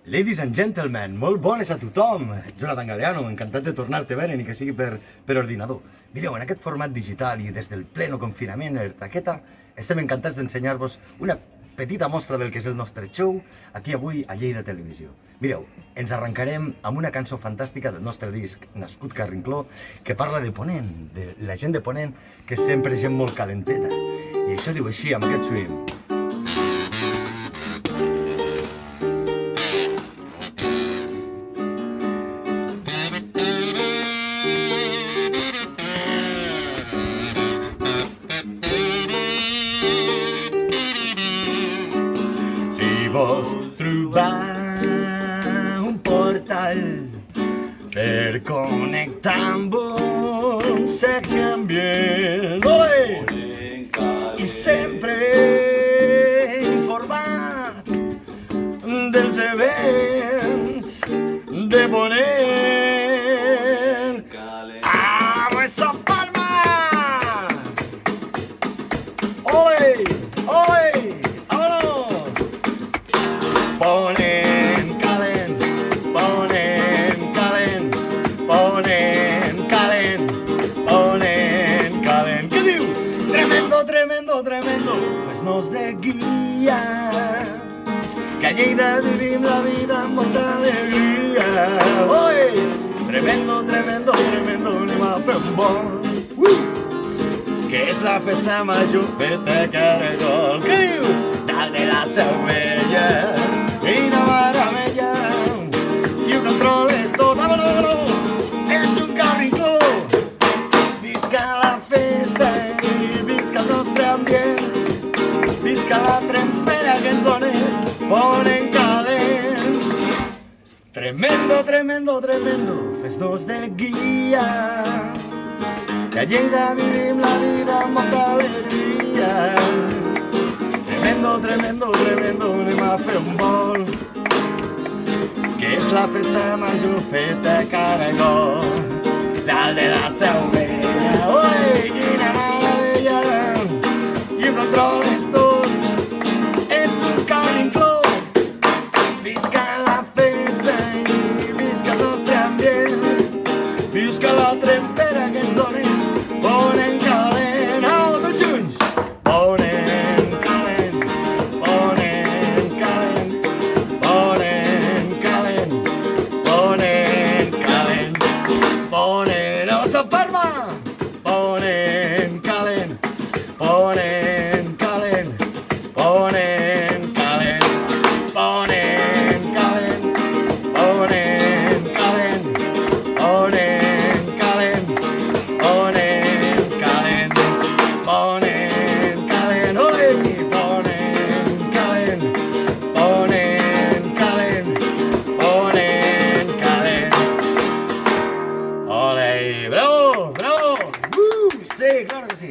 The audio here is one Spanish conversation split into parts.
Ladies and gentlemen, molt bones a tothom! Jonathan Galeano, encantat de tornar-te a veure, ni que sigui per ordinador. Mireu, en aquest format digital i des del pleno confinament, taqueta, estem encantats d'ensenyar-vos una petita mostra del que és el nostre show aquí avui a Lleida Televisió. Mireu, ens arrencarem amb una cançó fantàstica del nostre disc Nascut Carrincló que parla de Ponent, de la gent de Ponent, que és sempre gent molt calenteta. I això diu així, amb aquest swing. Vols trobar un portal per connectar amb un sexy ambient i sempre informat dels events de Ponent. ¡Vamos esa palma! ¡Ole! ¡Ole! Ponent calent, Ponent calent, Ponent calent, Ponent calent. Què diu? Tremendo, tremendo, tremendo, fes-nos de guia, que a Lleida vivim la vida amb molta alegria. Oi! Tremendo, tremendo, tremendo, anem a fer un bon. Que és la festa major feta a Caragol. Què diu? Dale la seu vella i una meravella i ho controles tot. Vámonos! Ets un carrincló. Visca la festa i visca el nostre ambient. Visca la trempera que ens dones Ponent calent. Tremendo, tremendo, tremendo, fes-nos de guia, que a Lleida vivim la vida amb molta alegria. Tremendo, tremendo, tremendo, anem a fer un vol, que és la festa major feta a Caragol. Dalt de la seu vella, oi, quina meravella, i ho controles tot, ets un carrincló. Visca la festa i visca el nostre ambient, visca la trempera que ens dones Ponent calent. Au, tots junts! Ponent calent, Ponent calent, Ponent calent, Ponent calent, Ponent... ¡Vamos a Parma! Ponent calent, Ponent calent, Ponent calent, Ponent calent, Ponent calent, Ponent calent, Ponent calent, Ponent calent, oi! Ponent calent, Ponent calent, Ponent calent. Ole, bravo, bravo. Sí, claro que sí.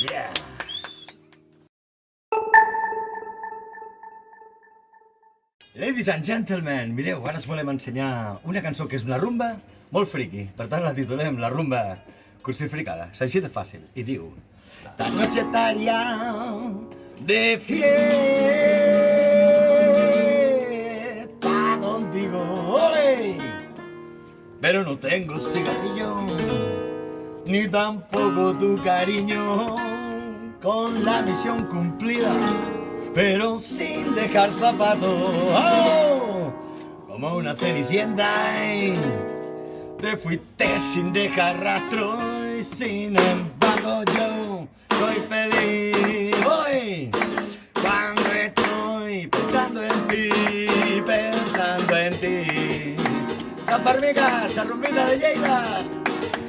Yeah. Ladies and gentlemen, mireu, ara us volem ensenyar una cançó que és una rumba molt friqui. Per tant, la titulem La rumba crucificada. És així de fàcil. I diu: esta noche estaría de fiesta contigo, ole, pero no tengo cigarrillo, ni tampoco tu cariño, con la misión cumplida, pero sin dejar zapatos. ¡Oh! Como una cenicienta, te fuiste sin dejar rastro y sin embargo yo soy feliz hoy cuando estoy pensando en ti, pensando en ti. San Barmiga, esa rumbita de Lleida,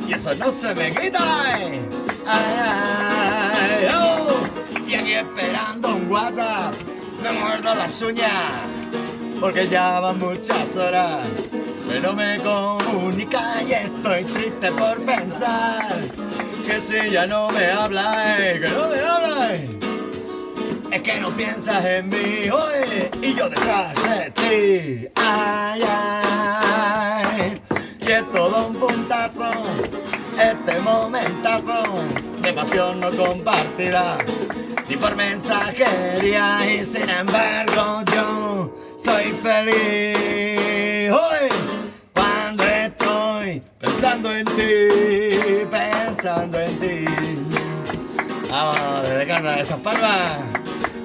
y eso no se me quita. Ay, ay, oh. Y aquí esperando un WhatsApp, me muerdo las uñas, porque ya van muchas horas, pero me comunica y estoy triste por pensar que si ya no me habla, que no me habla, es que no piensas en mí, oye, y yo detrás de ti. Ay, ay, y es todo un puntazo, este momentazo de pasión no compartida, ni por mensajería, y sin embargo yo soy feliz. ¡Ole! Cuando estoy pensando en ti, pensando en ti. Vamos, desde casa de esas palmas.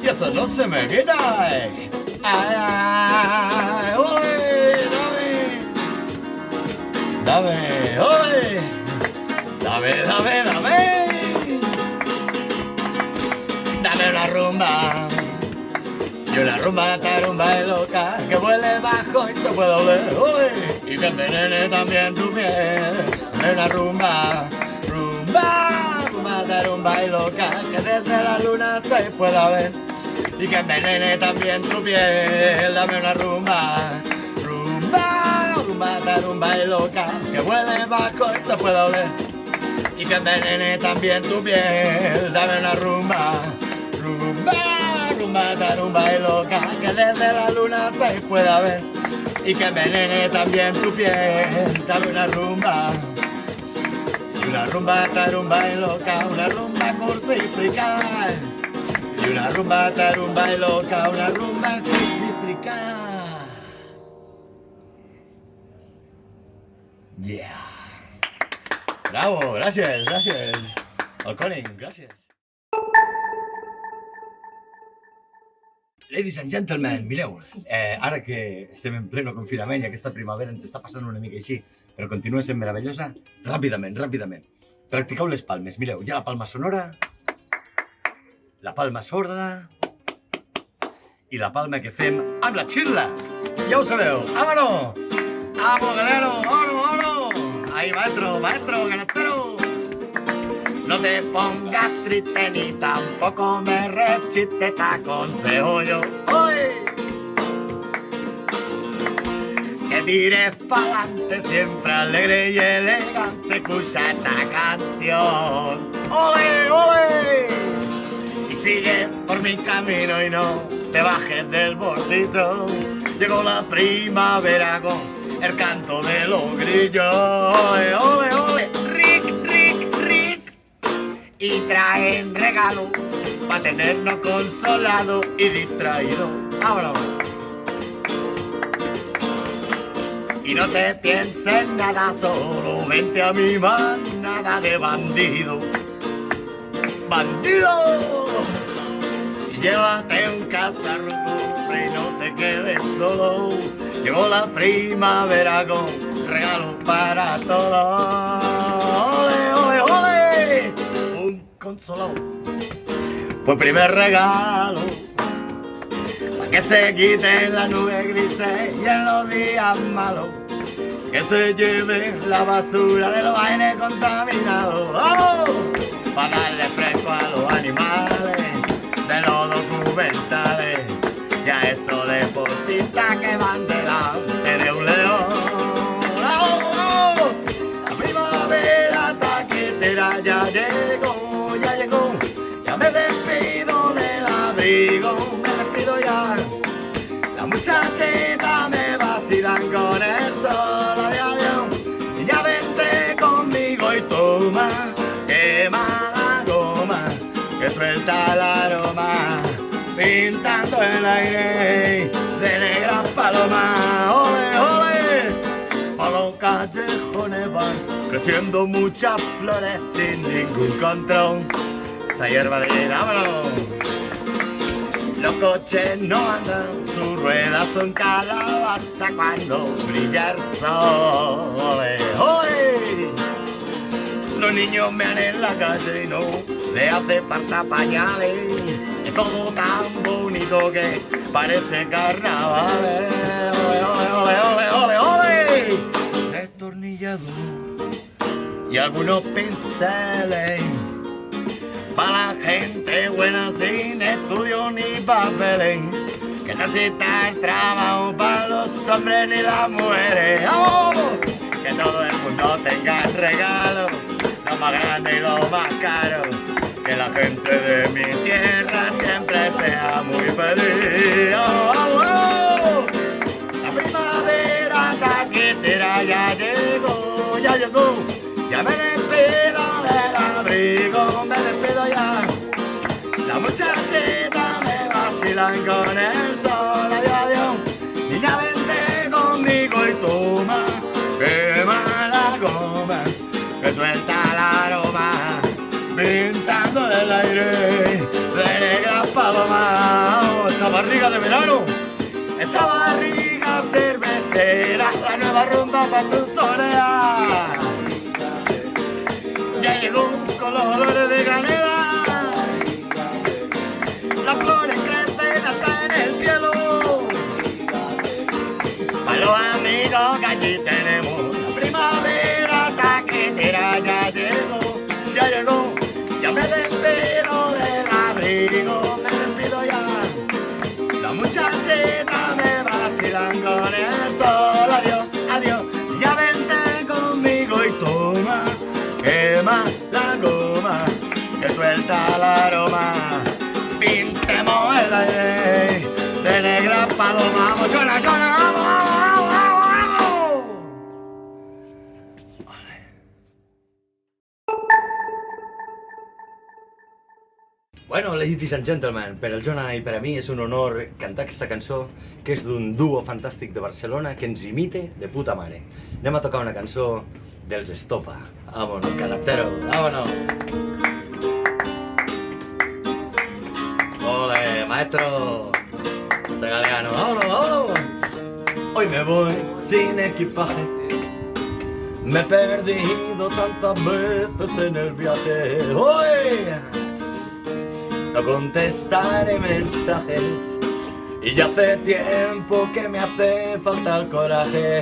Y eso no se me quita. ¡Ay, ay! ¡Ole! ¡Dame! ¡Ole! ¡Dame, dame, dame! ¡Dame una rumba! Y una rumba, tarumba y loca, que vuele bajo y se puede oler, ¡ole! Y que envenene también tu piel. Dame una rumba, rumba, rumba, tarumba y loca, que desde la luna se pueda ver. Y que envenene también tu piel. Dame una rumba, rumba, rumba, tarumba y loca, que vuele bajo y se pueda oler. Y que envenene también tu piel. Dame una rumba, rumba, rumba, tarumba y loca, que desde la luna se pueda ver. Y que envenene también tu piel. Dame una rumba, y una rumba, tarumba y loca, una rumba crucificada. Y una rumba, tarumba y loca, una rumba crucificada. Yeah. Bravo, gracias, gracias. Olconin, gracias. Ladies and gentlemen, mireu, ara que estem en pleno confinament i aquesta primavera ens està passant una mica així, però continua sent meravellosa, ràpidament. Practiqueu les palmes, mireu, hi ha la palma sonora, la palma sorda i la palma que fem amb la xirla. Ja ho sabeu, vámonos! ¡Vamos, galero! ¡Vámonos! ¡Ahí, maestro, ganatero! No te pongas triste ni tampoco me rechiste, te aconsejo yo hoy que tires pa'lante, siempre alegre y elegante, escucha esta canción. ¡Ole, ole! Y sigue por mi camino y no te bajes del bordito. Llegó la primavera con el canto de los grillos. ¡Ole, ole, ole! Y traen regalo para tenernos consolados y distraídos. ¡Vámonos! Y no te pienses nada, solo vente a mi manada de bandidos. ¡Bandido! Y llévate un cazarrucufre y no te quedes solo. Llegó la primavera con regalos para todos. ¡Ole, ole, ole! Consolado. Fue el primer regalo para que se quiten las nubes grises y en los días malos que se lleven la basura de los aires contaminados. ¡Vamos! Para darle fresco a los animales de los documentales y a esos deportistas que van delante de un león. ¡Vamos! La primavera taquetera ya llegó. Ya me despido del abrigo, me despido ya. Las muchachitas me vacilan con el sol, adiós. Y ya vente conmigo y toma, quema la goma, que suelta el aroma, pintando el aire de negras palomas. ¡Ole, ole! A los callejones van creciendo muchas flores sin ningún control. Esa hierba de vámonos. Los coches no andan, sus ruedas son calabaza cuando brilla el sol. ¡Ole, ole! Los niños mean en la calle y no le hace falta pañales. Es todo tan bonito que parece carnaval. ¡Ole, ole, ole, ole, ole! Destornillador y algunos pinceles para la gente buena sin estudio ni papeles, que necesita el trabajo para los hombres ni las mujeres. ¡Vamos! Que todo el mundo tenga el regalo, lo más grande y lo más caro, que la gente de mi tierra siempre sea muy feliz. ¡Oh, oh, oh! La primavera taquetera ya llegó, ya me despido del abrigo, me despido ya. La muchachita me vacilan con el sol, adiós, adiós. verano. Esa barriga cervecera, la nueva rumba para tu soledad. Ya llegó con los olores de canela. Las flores crecen hasta en el cielo. Para los amigos que allí tenemos la primavera taquetera ya llegó, ya me despido del abrigo, me despido ya. La muchachita me vacilan con el sol, adiós, adiós, ya vente conmigo y toma, quema la goma, que suelta el aroma, pintemos el aire de negra paloma, vamos, suena, suena, vamos, vamos, vamos, vamos. Bueno, ladies and gentlemen, per al Jonah i per a mi és un honor cantar aquesta cançó, que és d'un duo fantàstic de Barcelona que ens imite de puta mare. Anem a tocar una cançó dels Estopa. Vámonos, canastero, vámonos. Ole, maestro Segaleano, vámonos, vámonos. Hoy me voy sin equipaje. Me he perdido tantas veces en el viaje. ¡Oye! No contestaré mensajes y ya hace tiempo que me hace falta el coraje.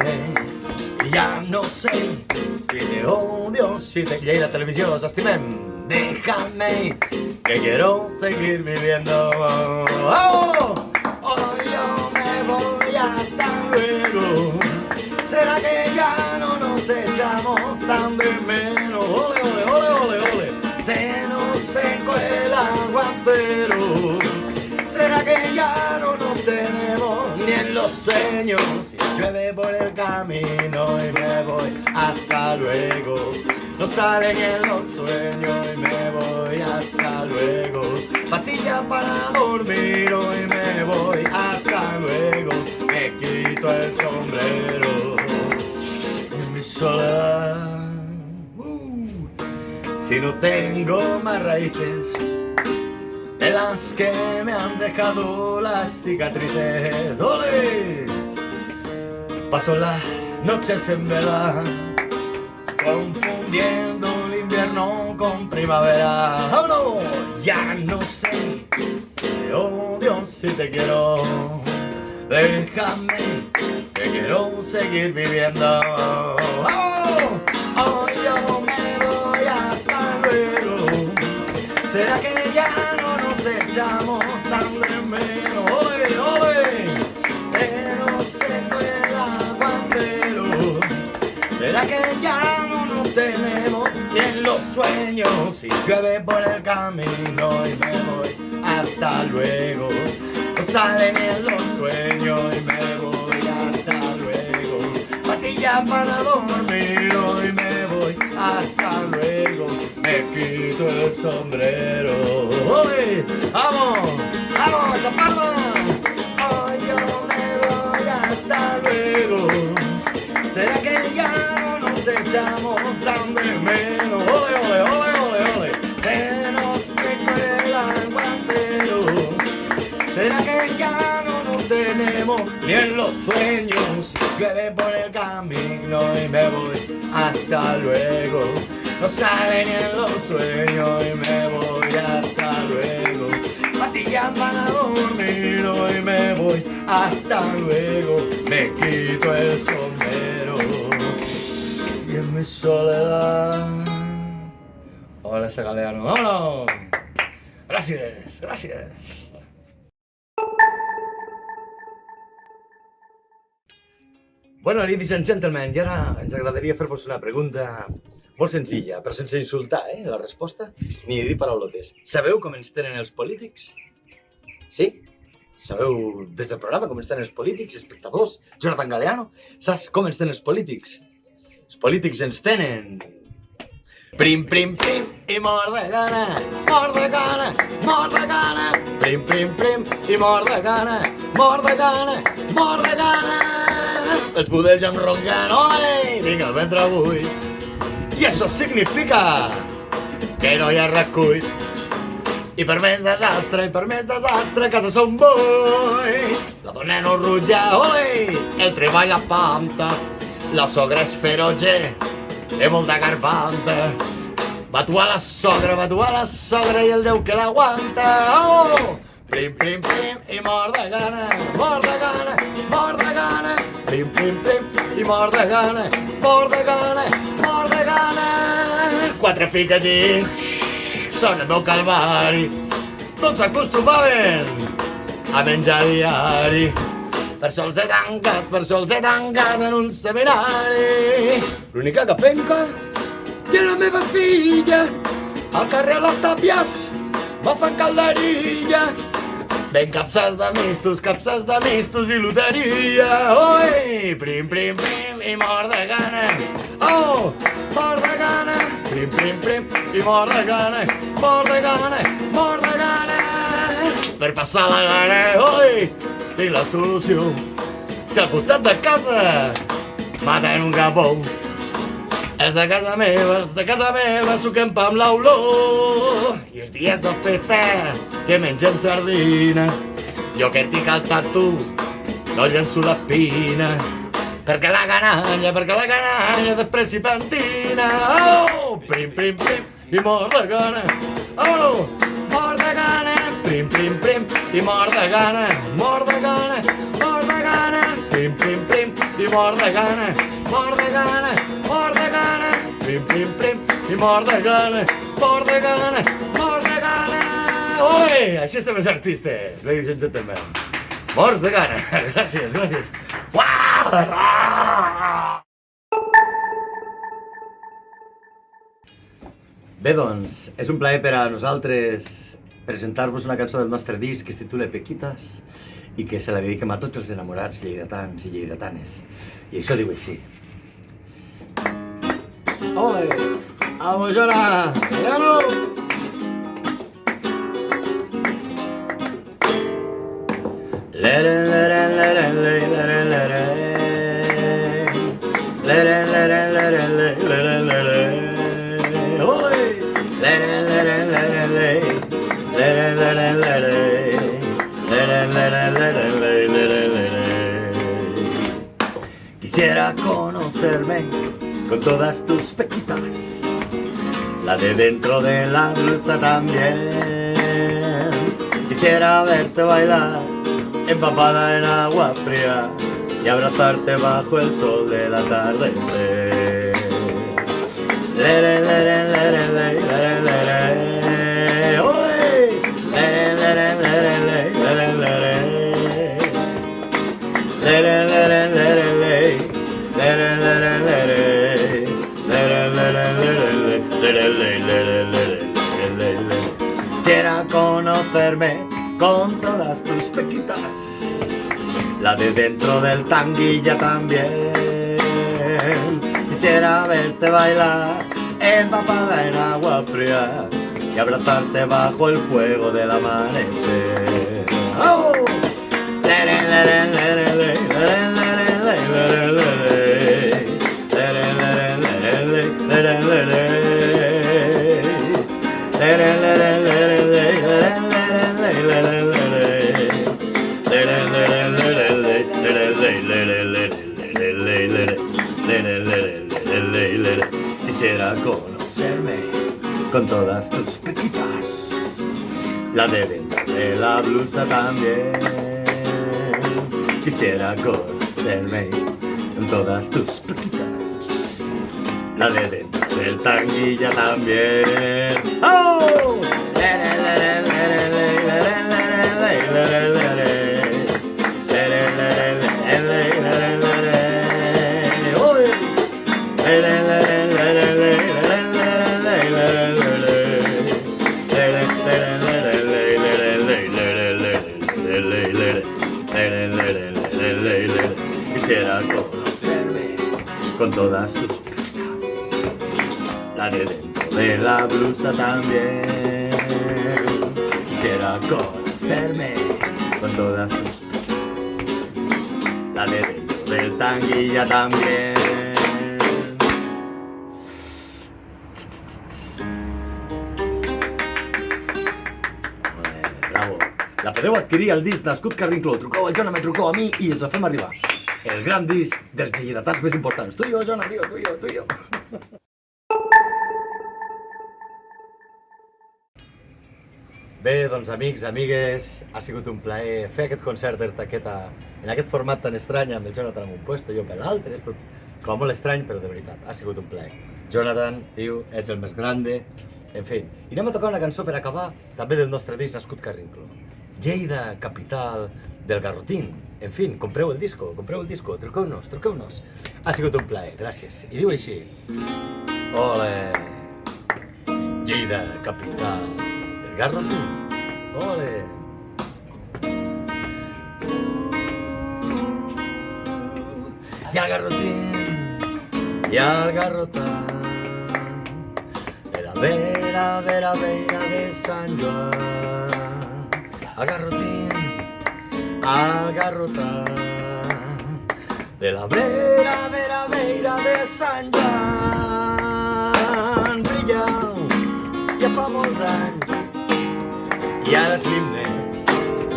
Y ya no sé si te odio, si te quiero la televisión, s'estimem. Déjame que quiero seguir viviendo. ¡Oh! Hoy yo me voy hasta luego. ¿Será que ya no nos echamos tan de menos? ¡Ole, ole, ole, ole, ole! Se nos secó el aguacero. ¿Será que ya no nos tenemos ni en los sueños? Si llueve por el camino y me voy, hasta luego. No sale ni en los sueños y me voy, hasta luego. Pastilla para dormir hoy me voy, hasta luego. Me quito el sombrero en mi soledad. Si no tengo más raíces de las que me han dejado las cicatrices. ¡Ole! Paso las noches en vela, confundiendo el invierno con primavera. ¡Vámonos! Ya no sé si te odio, si te quiero. Déjame, que quiero seguir viviendo. ¡Vamos! Hoy yo me voy hasta luego. ¿Será que ya no nos echamos tan de menos? ¡Ole, ole! Se nos secó el aguacero. ¿Será que ya no nos tenemos ni en los sueños? Si llueve por el camino y me voy, hasta luego. No sale ni en los sueños y me voy, hasta luego. Pastillas para dormir hoy me voy, hasta luego. Me quito el sombrero. ¡Oye! ¡Vamos! ¡Vamos, Chaparro! Hoy yo me voy, hasta luego. ¿Será que ya no nos echamos tan de menos? ¡Ole, ole, ole, ole, ole! Se nos secó el aguacero. ¿Será que ya no nos tenemos ni en los sueños? Si llueve por el camino y me voy, hasta luego. No sale ni en los sueños y me voy, hasta luego. Pastillas para dormir hoy me voy, hasta luego. Me quito el sombrero y en mi soledad. Hola, Segaleano, vámonos. Gracias, gracias. Bueno, ladies and gentlemen, i ara ens agradaria fer-vos una pregunta molt senzilla, però sense insultar, la resposta, ni dir paraulotes. Sabeu com ens tenen els polítics? Sí? Sabeu des del programa com ens tenen els polítics, espectadors, Jonathan Galeano? Saps com ens tenen els polítics? Els polítics ens tenen... Prim, prim, prim, i mort de gana, mort de gana, mort de gana. Prim, prim, prim, i mort de gana, mort de gana, mort de gana. Els budells em ronquen, ole, tinc el ventre buit. I això significa que no hi ha recull. I per més desastre, a casa son vull. La dona no rutlla, oi, el treball apanta. La sogra és feroge, té molta garbanta. Va tu a la sogra i el Déu que l'aguanta. Oh! Plim, plim, plim, i mor de gana, mor de gana, mor de gana. Plim, plim, plim, i mor de gana, mor de gana, mor de gana. Quatre fills allí, són el meu calvari. Tots s'acostumaven a menjar diari. Per això els he tancat en un seminari. L'única que penca i la meva filla al carrer a les tàpies va fent calderilla. Ben capses de mistos i loteria. Oi! Prim, prim, prim, i mor de gana. Oh! Mor de gana. Prim, prim, prim, i mor de gana. Mor de gana, mor de gana. Per passar la gana, oi! Tinc la solució. Si al costat de casa maten un capó, els de casa meva suquem pa amb l'olor. I els dies de festa que mengem sardina, jo que tinc el tatu no llenço la pina, perquè la canalla després s'hi pentina. Oh! Prim, prim, prim, i mor de gana. Oh! Mor de gana. Prim, prim, prim, i mor de gana. Mor de gana, mor de gana. Prim, prim, prim, i mor de gana. Mor de gana, mor de gana. Prim, prim, prim, i mor de gana. Mor de gana, mor de gana. Oi! Així estem els artistes, ladies and gentlemen. Morts de gana. Gràcies, gràcies. Bé, doncs, és un plaer per a nosaltres presentar-vos una cançó del nostre disc que es titula Pequitas i que se la dediquem a tots els enamorats lleidatans i lleidatanes. I això diu així. Ole! Vamos, Jona! Mira'lo! Leren, leren, leren, leren, leren. Leren, leren, leren, leren, leren. Oi! Leren, leren, leren, leren. Leren, leren, leren. Leren, leren, leren, leren, leren. Quisiera conocerme con todas tus pequitas, la de dentro de la blusa también. Quisiera verte bailar empapada en agua fría y abrazarte bajo el sol del atardecer. Lere, lere, lere, lere, lere, oye. Lere, lere, lere, lere, lere. Lere, lere, lere, lere. Lere, lere, lere. Lere, lere, lere, lere, lere, lere, lere. Quisiera conocerme con todas tus pequitas, la de dentro del tanguilla también. Quisiera verte bailar empapada en agua fría y abrazarte bajo el fuego del amanecer. ¡Oh! Lere, lere, lere, lere, lere, lere, lere. Lere, lere, lere, lere, lere. Lere, lere, lere, lere. Quisiera conocerme con todas tus pequitas, la de dentro de la blusa también. Quisiera conocerme con todas tus pequitas, la de dentro del tanguilla también. ¡Oh! Lere, lere, lere, lere, lere, lere, lere. Quisiera conocerme con todas tus pistas, la de dentro de la blusa también. Quisiera conocerme con todas tus pistas, la de dentro del tanguilla también. La podeu adquirir al disc Nascut Carrincló. Truqueu al Jona, me truqueu a mi i ens el fem arribar. El gran disc dels lleidatans més importants. Tu i jo, Jona, tio, tu i jo. Bé, doncs amics, amigues, ha sigut un plaer fer aquest concert en aquest format tan estrany, amb el Jonathan en un puesto i jo per l'altre. És tot com molt estrany, però de veritat, ha sigut un plaer. Jonathan, tio, ets el més grande. En fi, i anem a tocar una cançó per acabar, també del nostre disc Nascut Carrincló. Lleida, capital del garrotín. En fi, compreu el disco, truqueu-nos. Ha sigut un plaer, gràcies. I diu així. Ole! Lleida, capital del garrotín. Ole! I al garrotín, i al garrotant, de la vera de Sant Joan. Al garrotín, al garrotant, de la vera de Sant Joan. Brillau, ja fa molts anys, i ara és l'himne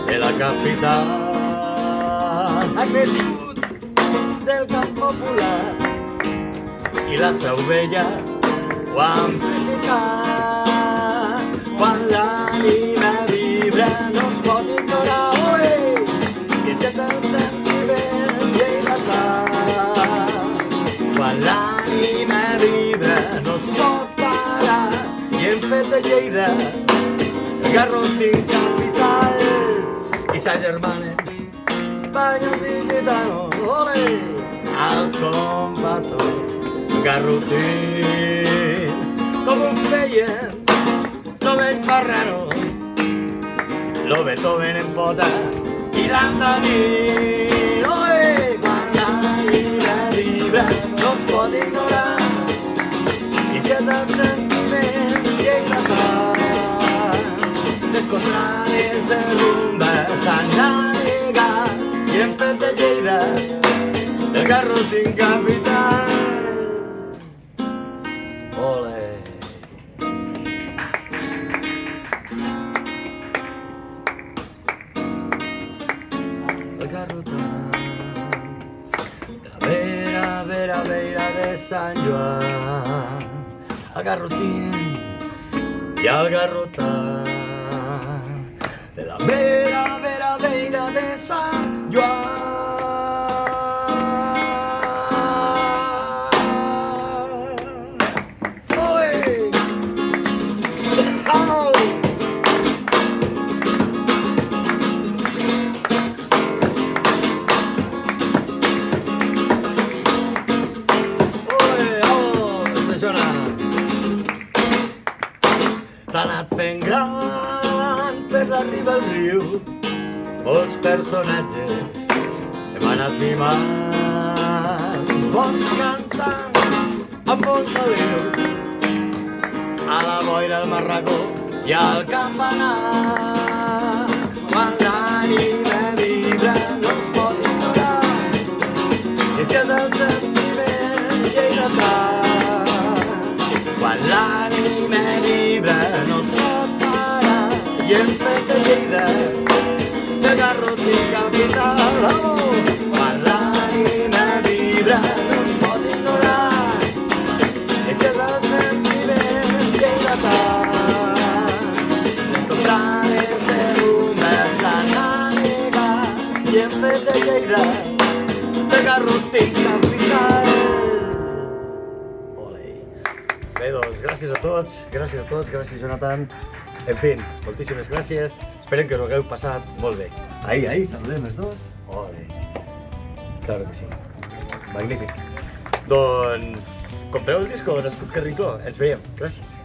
de la capital. Ha crescut del camp popular i la seu vella ho ha amplificat. Quan l'ànima vibra no es pot ignorar, oi, que ja te'l sentiment lleidatà. Quan l'ànima vibra no es pot parar i hem fet de Lleida el garrotín capital i s'agermanen Panyols i gitanos, ole, als compassos garrotín, com un feien lo ben Parrano, lo Beethoven en pota i l'Andanín. Ole, quan l'ànima vibra no es pot ignorar i si és el sentiment lleidatà. Les contrades de rumba s'han anegat i hem fet de Lleida el garrotín capital. Ole! El garrotín de la vera de Sant Joan. El garrotín i el garrotant de la vera de Sant Joan. Ole! Ole! S'ha anat fent gran per la riba del riu, molts personatges hem anat mimant, bons cantant amb bons veu, a la boira al marracó i al campanar. Quan l'ànima vibra no es pot ignorar i si és el sentiment lleidatà. Quan l'ànima vibra no es pot parar i hem fet de Lleida el garrotín capital. Quan l'ànima vibra no es pot ignorar i si és el sentiment lleidatà. Les contrades de rumba s'han anegat i hem fet de Lleida el garrotín capital. Bé, doncs, gràcies a tots, gràcies Jonathan. En fi, moltíssimes gràcies. Esperem que us ho hagueu passat molt bé. Ahí, saludem els dos. Ole. Claro que sí. Magnífic. Doncs, compreu el disco Nascut Carrincló. Ens veiem. Gràcies.